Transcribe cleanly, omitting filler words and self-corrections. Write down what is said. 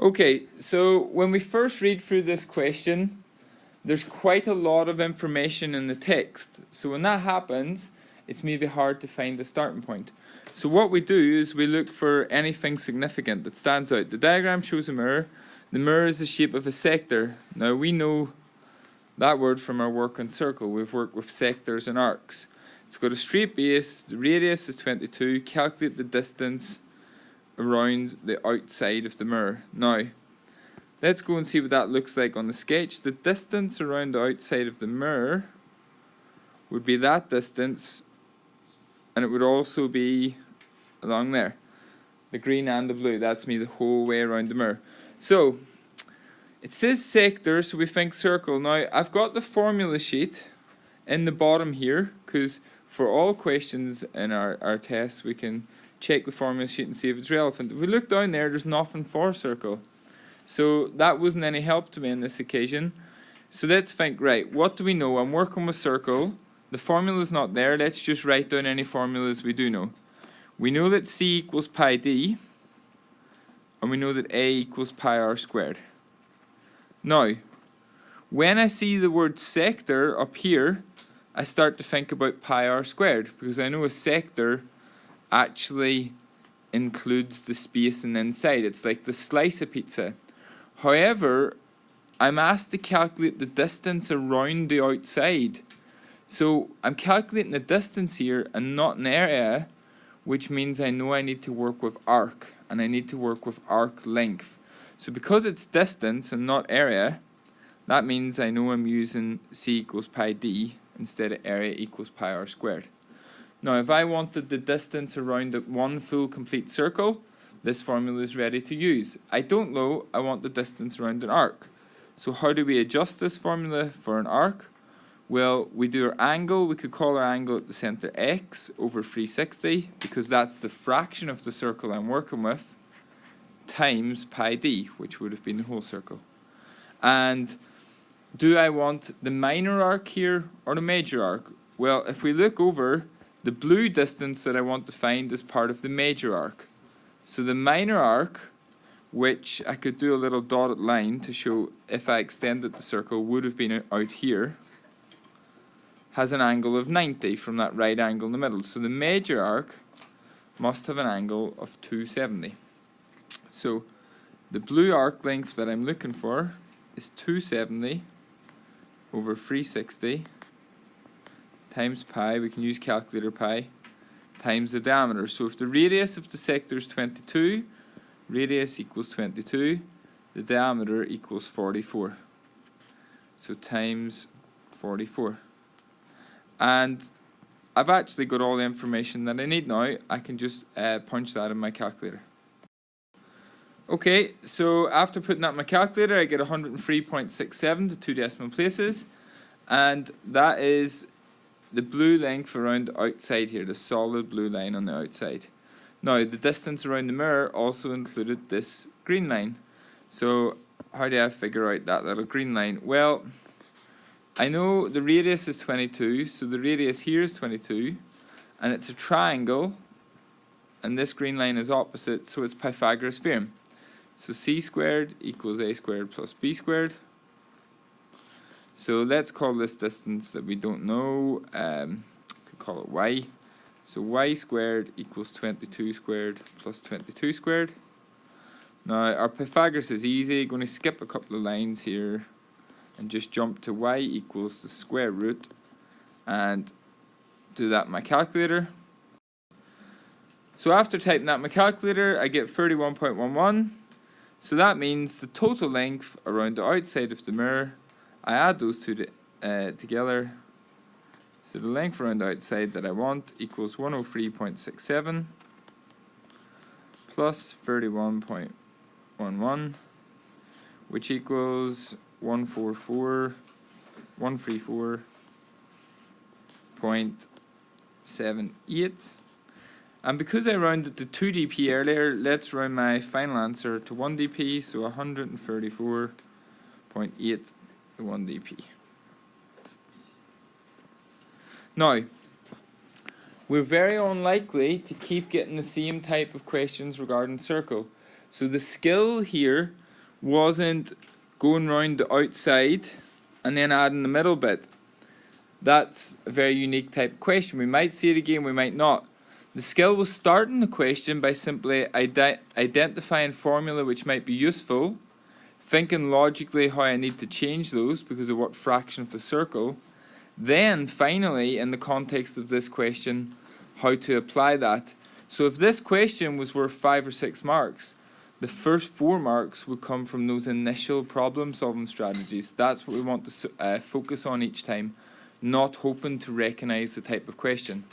Okay, so when we first read through this question, there's quite a lot of information in the text. So when that happens, it's maybe hard to find the starting point. So what we do is we look for anything significant that stands out. The diagram shows a mirror. The mirror is the shape of a sector. Now we know that word from our work on circle. We've worked with sectors and arcs. It's got a straight base. The radius is 22. Calculate the distance around the outside of the mirror. Now, let's go and see what that looks like on the sketch. The distance around the outside of the mirror would be that distance, and it would also be along there. The green and the blue, that's me the whole way around the mirror. So, it says sector, so we think circle. Now, I've got the formula sheet in the bottom here, because for all questions in our tests, we can check the formula sheet and see if it's relevant. If we look down there, there's nothing for circle. So that wasn't any help to me on this occasion. So let's think, right, what do we know? I'm working with circle. The formula's not there. Let's just write down any formulas we do know. We know that C equals pi d, and we know that A equals pi r squared. Now, when I see the word sector up here, I start to think about pi r squared, because I know a sector actually includes the space on the inside. It's like the slice of pizza. However, I'm asked to calculate the distance around the outside. So I'm calculating the distance here and not an area, which means I know I need to work with arc, and I need to work with arc length. So because it's distance and not area, that means I know I'm using C equals pi d instead of area equals pi r squared. Now, if I wanted the distance around one full complete circle, this formula is ready to use. I don't know, I want the distance around an arc. So how do we adjust this formula for an arc? Well, we do our angle. We could call our angle at the centre x over 360, because that's the fraction of the circle I'm working with, times pi d, which would have been the whole circle. And do I want the minor arc here or the major arc? Well, if we look over, the blue distance that I want to find is part of the major arc. So the minor arc, which I could do a little dotted line to show if I extended the circle, would have been out here, has an angle of 90 from that right angle in the middle. So the major arc must have an angle of 270. So the blue arc length that I'm looking for is 270 over 360 times pi, we can use calculator pi, times the diameter. So if the radius of the sector is 22, radius equals 22, the diameter equals 44. So times 44. And I've actually got all the information that I need now. I can just punch that in my calculator. Okay, so after putting that in my calculator, I get 103.67 to 2 decimal places, and that is the blue length around the outside here, the solid blue line on the outside. Now, the distance around the mirror also included this green line. So, how do I figure out that little green line? Well, I know the radius is 22, so the radius here is 22, and it's a triangle, and this green line is opposite, so it's Pythagoras' theorem. So c squared equals a squared plus b squared. So let's call this distance that we don't know, could call it y. So y squared equals 22 squared plus 22 squared. Now our Pythagoras is easy, going to skip a couple of lines here and just jump to y equals the square root and do that in my calculator. So after typing that in my calculator, I get 31.11. So that means the total length around the outside of the mirror, I add those two together. So the length around the outside that I want equals 103.67 plus 31.11, which equals 134.78. And because I rounded to 2 dp earlier, let's round my final answer to 1 dp, so 134.8 to 1 dp. Now, we're very unlikely to keep getting the same type of questions regarding circle. So the skill here wasn't going round the outside and then adding the middle bit. That's a very unique type of question. We might see it again, we might not. The skill was starting the question by simply identifying formula which might be useful, thinking logically how I need to change those because of what fraction of the circle, then finally, in the context of this question, how to apply that. So if this question was worth 5 or 6 marks, the first 4 marks would come from those initial problem solving strategies. That's what we want to focus on each time, not hoping to recognise the type of question.